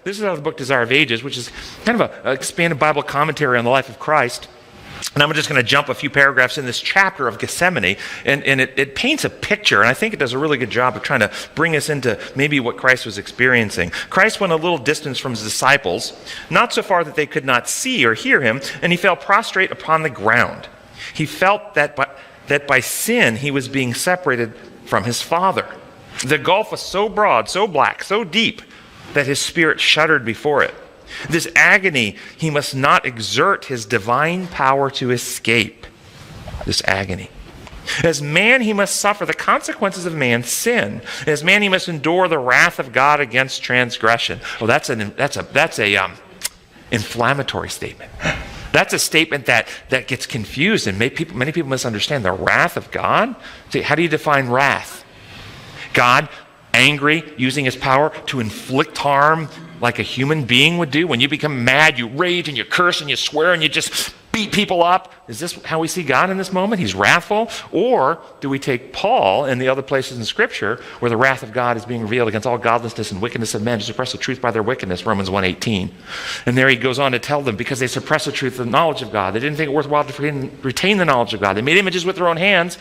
This is out of the book Desire of Ages, which is kind of an expanded Bible commentary on the life of Christ. And I'm just going to jump a few paragraphs in this chapter of Gethsemane, and it paints a picture, and I think it does a really good job of trying to bring us into maybe what Christ was experiencing. Christ went a little distance from his disciples, not so far that they could not see or hear him, and he fell prostrate upon the ground. He felt that by sin he was being separated from his Father. The gulf was so broad, so black, so deep, that his spirit shuddered before it. This agony, he must not exert his divine power to escape. This agony. As man, he must suffer the consequences of man's sin. As man, he must endure the wrath of God against transgression. Oh, that's a inflammatory statement. That's a statement that gets confused, and many people misunderstand the wrath of God. See, how do you define wrath? God, angry, using his power to inflict harm like a human being would do. When you become mad, you rage and you curse and you swear and you just beat people up. Is this how we see God in this moment? He's wrathful? Or do we take Paul and the other places in Scripture where the wrath of God is being revealed against all godlessness and wickedness of men to suppress the truth by their wickedness, Romans 1:18. And there he goes on to tell them, because they suppressed the truth of the knowledge of God, they didn't think it worthwhile to retain the knowledge of God. They made images with their own hands.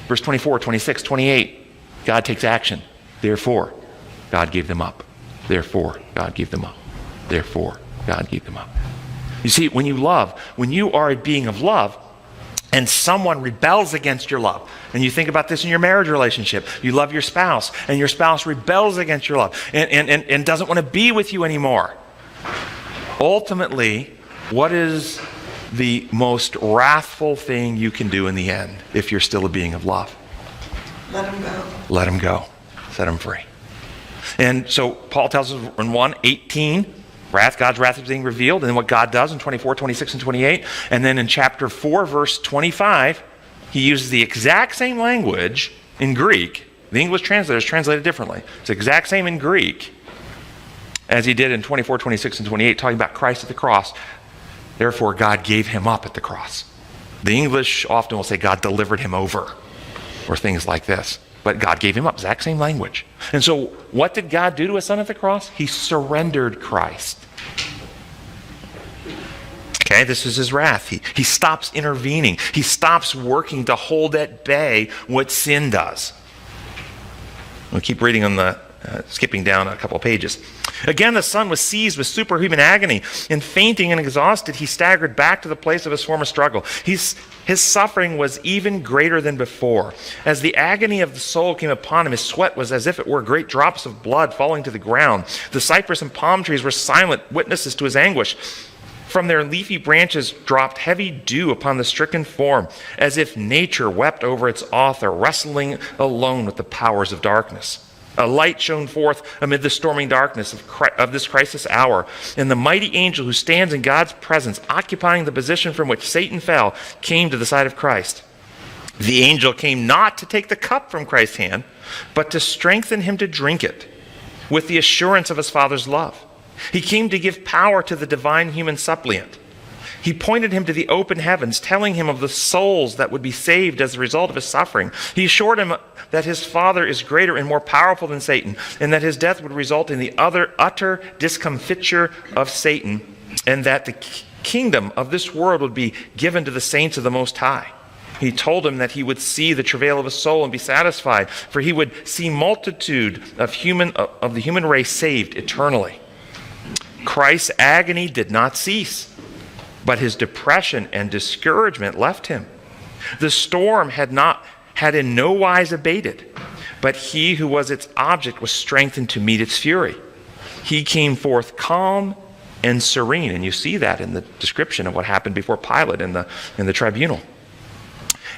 Verse 24, 26, 28. God takes action. Therefore, God gave them up. Therefore, God gave them up. Therefore, God gave them up. You see, when you love, when you are a being of love, and someone rebels against your love, and you think about this in your marriage relationship, you love your spouse, and your spouse rebels against your love, and doesn't want to be with you anymore. Ultimately, what is the most wrathful thing you can do in the end if you're still a being of love? Let him go. Let him go. Set him free. And so Paul tells us in 1:18, God's wrath is being revealed, and then what God does in 24, 26, and 28. And then in chapter 4, verse 25, he uses the exact same language in Greek. The English translators translate it differently. It's the exact same in Greek as he did in 24, 26, and 28, talking about Christ at the cross. Therefore, God gave him up at the cross. The English often will say God delivered him over, or things like this. But God gave him up, exact same language. And so what did God do to his son at the cross? He surrendered Christ. Okay, this is his wrath. He stops intervening. He stops working to hold at bay what sin does. We'll keep reading on the, skipping down a couple of pages. Again, the son was seized with superhuman agony, and fainting and exhausted, he staggered back to the place of his former struggle. His suffering was even greater than before. As the agony of the soul came upon him, his sweat was as if it were great drops of blood falling to the ground. The cypress and palm trees were silent witnesses to his anguish. From their leafy branches dropped heavy dew upon the stricken form, as if nature wept over its author, wrestling alone with the powers of darkness. A light shone forth amid the storming darkness of this crisis hour, and the mighty angel who stands in God's presence, occupying the position from which Satan fell, came to the side of Christ. The angel came not to take the cup from Christ's hand, but to strengthen him to drink it, with the assurance of his Father's love. He came to give power to the divine human suppliant. He pointed him to the open heavens, telling him of the souls that would be saved as a result of his suffering. He assured him that his Father is greater and more powerful than Satan, and that his death would result in the utter discomfiture of Satan, and that the kingdom of this world would be given to the saints of the Most High. He told him that he would see the travail of his soul and be satisfied, for he would see multitude of the human race saved eternally. Christ's agony did not cease, but his depression and discouragement left him. The storm had in no wise abated, but he who was its object was strengthened to meet its fury. He came forth calm and serene, and you see that in the description of what happened before Pilate in the tribunal.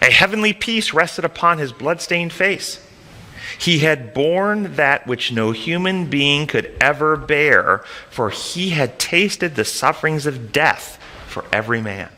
A heavenly peace rested upon his blood-stained face. He had borne that which no human being could ever bear, for he had tasted the sufferings of death for every man.